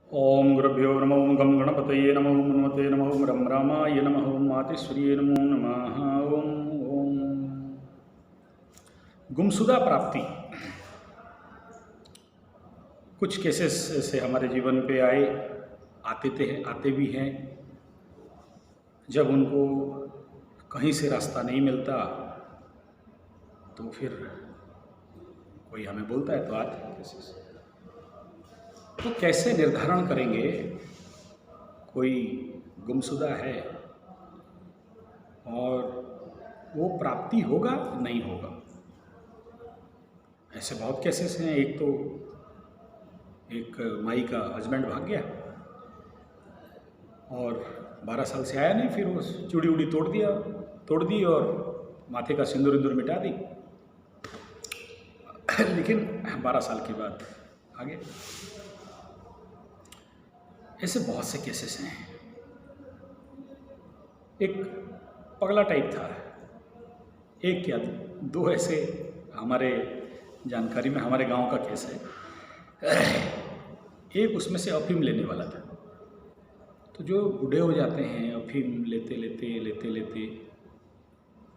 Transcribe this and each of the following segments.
ओम गुरुभ्यो नमः ओं गं गणपतये नमः ओं हनुमते नमः ओं रं रामाय नमः ओं मातेश्वर्यै नमो नमः ओम ओम। गुमशुदा प्राप्ति। कुछ केसेस ऐसे हमारे जीवन पे आते भी हैं जब उनको कहीं से रास्ता नहीं मिलता तो फिर कोई हमें बोलता है तो आते हैं केसेस। तो कैसे निर्धारण करेंगे कोई गुमशुदा है और वो प्राप्ति होगा नहीं होगा? ऐसे बहुत केसेस हैं। एक माई का हस्बैंड भाग गया और 12 साल से आया नहीं, फिर वो चूड़ी उड़ी तोड़ दी और माथे का सिंदूर इंदूर मिटा दी लेकिन 12 साल के बाद आ गया। ऐसे बहुत से केसेस हैं। एक पगला टाइप था, एक या दो ऐसे हमारे जानकारी में, हमारे गांव का केस है। एक उसमें से अफीम लेने वाला था। तो जो बूढ़े हो जाते हैं अफीम लेते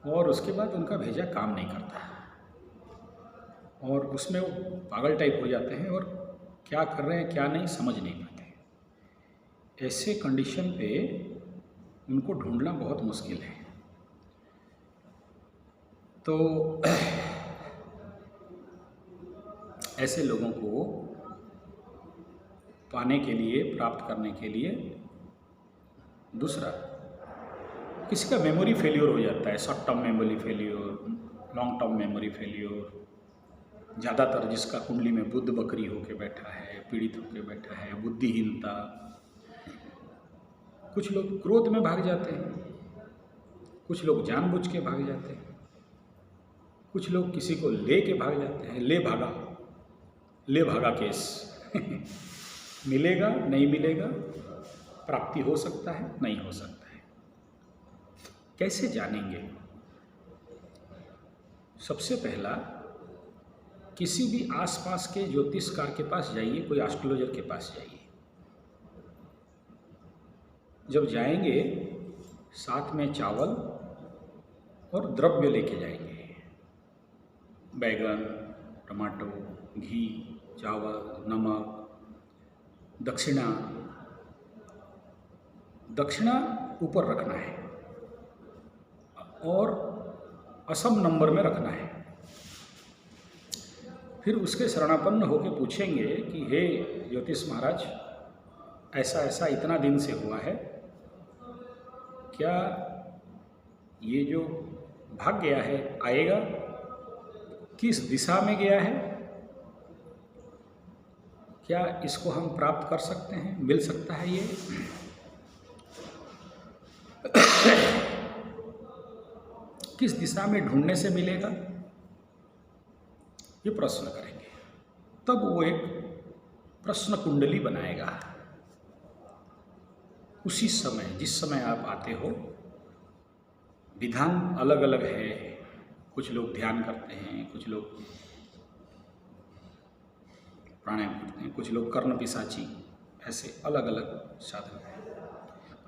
और उसके बाद उनका भेजा काम नहीं करता और उसमें वो पागल टाइप हो जाते हैं और क्या कर रहे हैं क्या नहीं समझ नहीं पाते। ऐसे कंडीशन पे उनको ढूंढना बहुत मुश्किल है। तो ऐसे लोगों को पाने के लिए, प्राप्त करने के लिए, दूसरा, किसी का मेमोरी फेल्योर हो जाता है, short term memory failure, long term memory failure. ज़्यादातर जिसका कुंडली में बुध बकरी होके बैठा है, पीड़ित होके बैठा है, बुद्धिहीनता। कुछ लोग क्रोध में भाग जाते हैं, कुछ लोग जानबूझ के भाग जाते हैं, कुछ लोग किसी को ले के भाग जाते हैं। ले भागा केस मिलेगा नहीं मिलेगा, प्राप्ति हो सकता है नहीं हो सकता है। कैसे जानेंगे? सबसे पहला, किसी भी आसपास के ज्योतिषकार के पास जाइए, कोई एस्ट्रोलॉजर के पास जाइए। जब जाएंगे साथ में चावल और द्रव्य लेके जाएंगे, बैगन, टमाटो, घी, चावल, नमक, दक्षिणा ऊपर रखना है और असम नंबर में रखना है। फिर उसके शरणापन्न होकर पूछेंगे कि हे ज्योतिष महाराज, ऐसा ऐसा इतना दिन से हुआ है, क्या ये जो भाग गया है आएगा? किस दिशा में गया है? क्या इसको हम प्राप्त कर सकते हैं, मिल सकता है ये? किस दिशा में ढूंढने से मिलेगा? ये प्रश्न करेंगे। तब वो एक प्रश्न कुंडली बनाएगा। उसी समय, जिस समय आप आते हो, विधान अलग अलग है। कुछ लोग ध्यान करते हैं, कुछ लोग प्राणायाम करते हैं, कुछ लोग कर्ण पिशाची, ऐसे अलग अलग साधन है।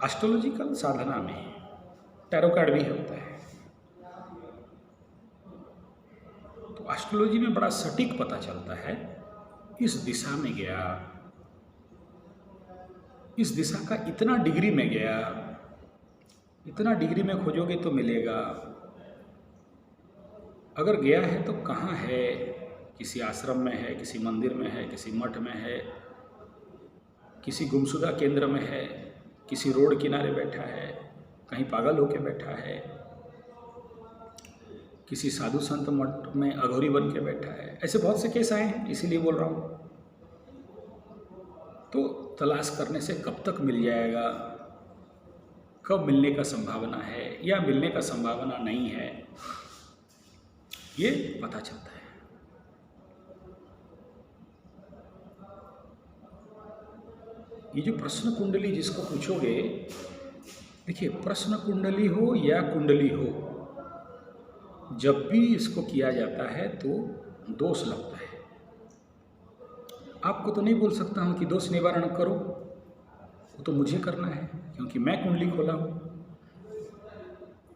एस्ट्रोलॉजिकल साधना में टैरो कार्ड भी होता है। तो एस्ट्रोलॉजी में बड़ा सटीक पता चलता है, इस दिशा में गया, इस दिशा का इतना डिग्री में गया, इतना डिग्री में खोजोगे तो मिलेगा। अगर गया है तो कहाँ है? किसी आश्रम में है, किसी मंदिर में है, किसी मठ में है, किसी गुमशुदा केंद्र में है, किसी रोड किनारे बैठा है, कहीं पागल होके बैठा है, किसी साधु संत मठ में अघोरी बन के बैठा है। ऐसे बहुत से केस आए हैं, इसीलिए बोल रहा हूँ। तो तलाश करने से कब तक मिल जाएगा, कब मिलने का संभावना है या मिलने का संभावना नहीं है, ये पता चलता है। ये जो प्रश्न कुंडली जिसको पूछोगे, देखिए, प्रश्न कुंडली हो या कुंडली हो, जब भी इसको किया जाता है तो दोष लगता है। आपको तो नहीं बोल सकता हूँ कि दोष निवारण करो, वो तो मुझे करना है क्योंकि मैं कुंडली खोला हूँ।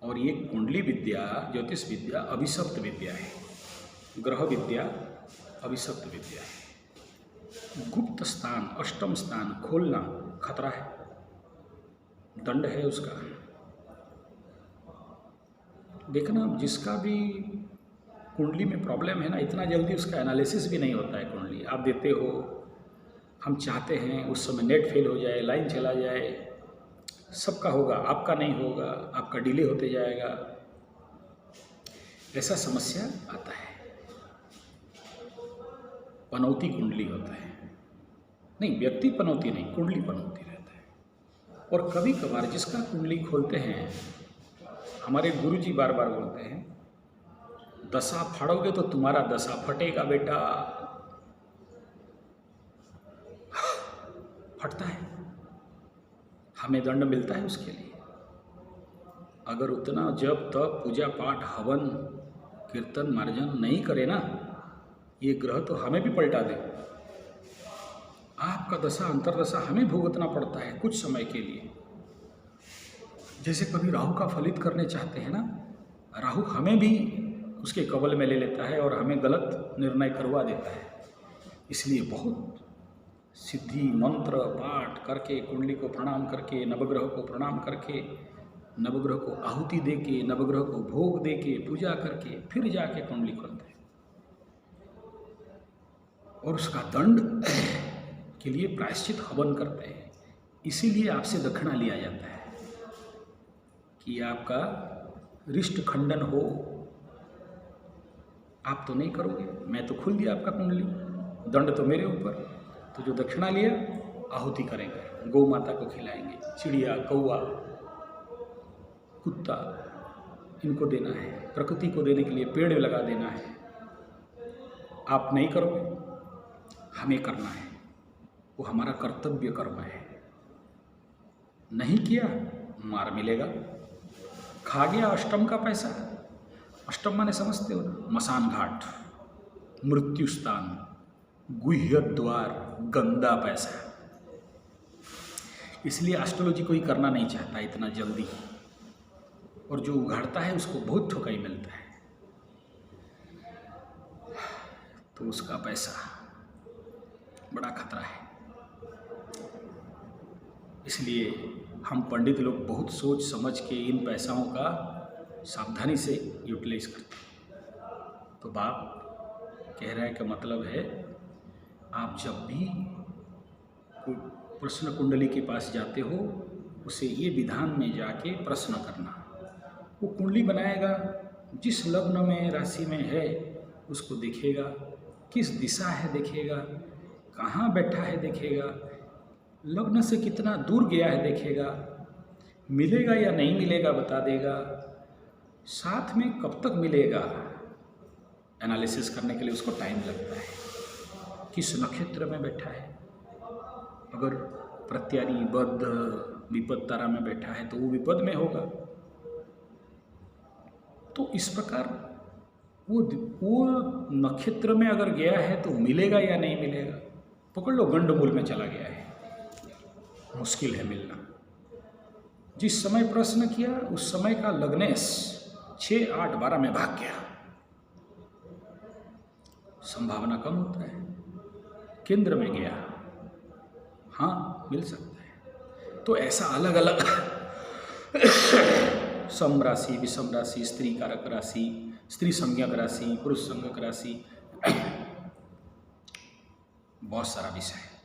और ये कुंडली विद्या, ज्योतिष विद्या अभिशप्त विद्या है, ग्रह विद्या अभिशप्त विद्या है। गुप्त स्थान, अष्टम स्थान खोलना खतरा है, दंड है उसका। देखना, जिसका भी कुंडली में प्रॉब्लम है ना, इतना जल्दी उसका एनालिसिस भी नहीं होता है। कुंडली आप देते हो, हम चाहते हैं उस समय नेट फेल हो जाए, लाइन चला जाए, सबका होगा, आपका नहीं होगा, आपका डिले होते जाएगा, ऐसा समस्या आता है। पनौती कुंडली होता है, नहीं व्यक्ति पनौती नहीं, कुंडली पनौती रहता है। और कभी कभार जिसका कुंडली खोलते हैं, हमारे गुरुजी बार बार बोलते हैं, दशा फाड़ोगे तो तुम्हारा दशा फटेगा बेटा। फटता है, हमें दंड मिलता है उसके लिए। अगर उतना जब तक पूजा पाठ हवन कीर्तन मार्जन नहीं करे ना, ये ग्रह तो हमें भी पलटा दे। आपका दशा अंतरदशा हमें भुगतना पड़ता है कुछ समय के लिए। जैसे कभी राहु का फलित करने चाहते हैं ना, राहु हमें भी उसके कबल में ले लेता है और हमें गलत निर्णय करवा देता है। इसलिए बहुत सिद्धि मंत्र पाठ करके, कुंडली को प्रणाम करके, नवग्रह को प्रणाम करके, नवग्रह को आहुति दे के, नवग्रह को भोग दे के, पूजा करके फिर जाके कुंडली खोलते हैं। और उसका दंड के लिए प्रायश्चित हवन करते हैं। इसीलिए आपसे दक्षिणा लिया जाता है कि आपका रिष्ट खंडन हो। आप तो नहीं करोगे, मैं तो खुल दिया आपका कुंडली, दंड तो मेरे ऊपर। तो जो दक्षिणा लिया आहुति करेंगे, गौ माता को खिलाएंगे, चिड़िया कौवा कुत्ता इनको देना है, प्रकृति को देने के लिए पेड़ लगा देना है। आप नहीं करोगे, हमें करना है, वो हमारा कर्तव्य कर्म है। नहीं किया मार मिलेगा। खा गया अष्टम का पैसा, अष्टम माने समझते हो ना, मसान घाट, मृत्यु स्थान, गुह्य द्वार, गंदा पैसा। इसलिए एस्ट्रोलॉजी कोई करना नहीं चाहता इतना जल्दी, और जो उघाड़ता है उसको बहुत ठोकाई मिलता है। तो उसका पैसा बड़ा खतरा है। इसलिए हम पंडित लोग बहुत सोच समझ के इन पैसाओं का सावधानी से यूटिलाइज करते हैं। तो बाप कह रहा है कि मतलब है, आप जब भी कोई प्रश्न कुंडली के पास जाते हो, उसे ये विधान में जाके प्रश्न करना। वो कुंडली बनाएगा, जिस लग्न में राशि में है उसको देखेगा, किस दिशा है देखेगा, कहाँ बैठा है देखेगा, लग्न से कितना दूर गया है देखेगा, मिलेगा या नहीं मिलेगा बता देगा, साथ में कब तक मिलेगा एनालिसिस करने के लिए उसको टाइम लगता है। किस नक्षत्र में बैठा है, अगर प्रत्यारी बद्ध विपद तारा में बैठा है तो वो विपद में होगा। तो इस प्रकार वो नक्षत्र में अगर गया है तो मिलेगा या नहीं मिलेगा। पकड़ लो गंडमूल में चला गया है, मुश्किल है मिलना। जिस समय प्रश्न किया उस समय का लग्नेश 6, 8, 12 में भाग गया, संभावना कम होता है। केंद्र में गया, हाँ मिल सकता है। तो ऐसा अलग अलग सम राशि, विषम राशि, स्त्री कारक राशि, स्त्री संज्ञक राशि, पुरुष संज्ञक राशि, बहुत सारा विषय है।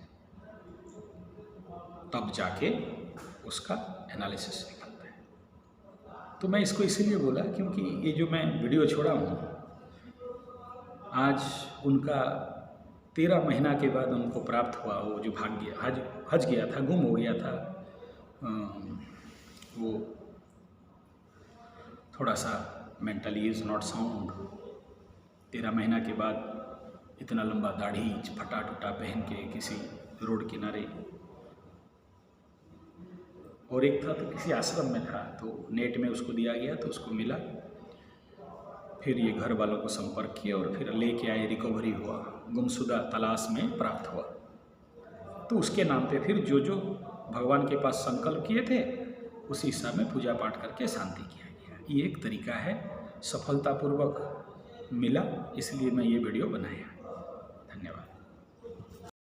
तब जाके उसका एनालिसिस निकलता है। तो मैं इसको इसीलिए बोला क्योंकि ये जो मैं वीडियो छोड़ा हूँ, आज उनका 13 महीना के बाद उनको प्राप्त हुआ। वो जो भाग गया, हज गया था, गुम हो गया था, वो थोड़ा सा मेंटली इज़ नॉट साउंड। 13 महीना के बाद इतना लंबा दाढ़ी फटा टूटा पहन के किसी रोड किनारे, और एक था तो किसी आश्रम में था, तो नेट में उसको दिया गया तो उसको मिला। फिर ये घर वालों को संपर्क किया और फिर लेके आए, रिकवरी हुआ। गुमशुदा तलाश में प्राप्त हुआ। तो उसके नाम पे फिर जो जो भगवान के पास संकल्प किए थे उसी हिसाब में पूजा पाठ करके शांति किया गया। ये एक तरीका है, सफलतापूर्वक मिला, इसलिए मैं ये वीडियो बनाया। धन्यवाद।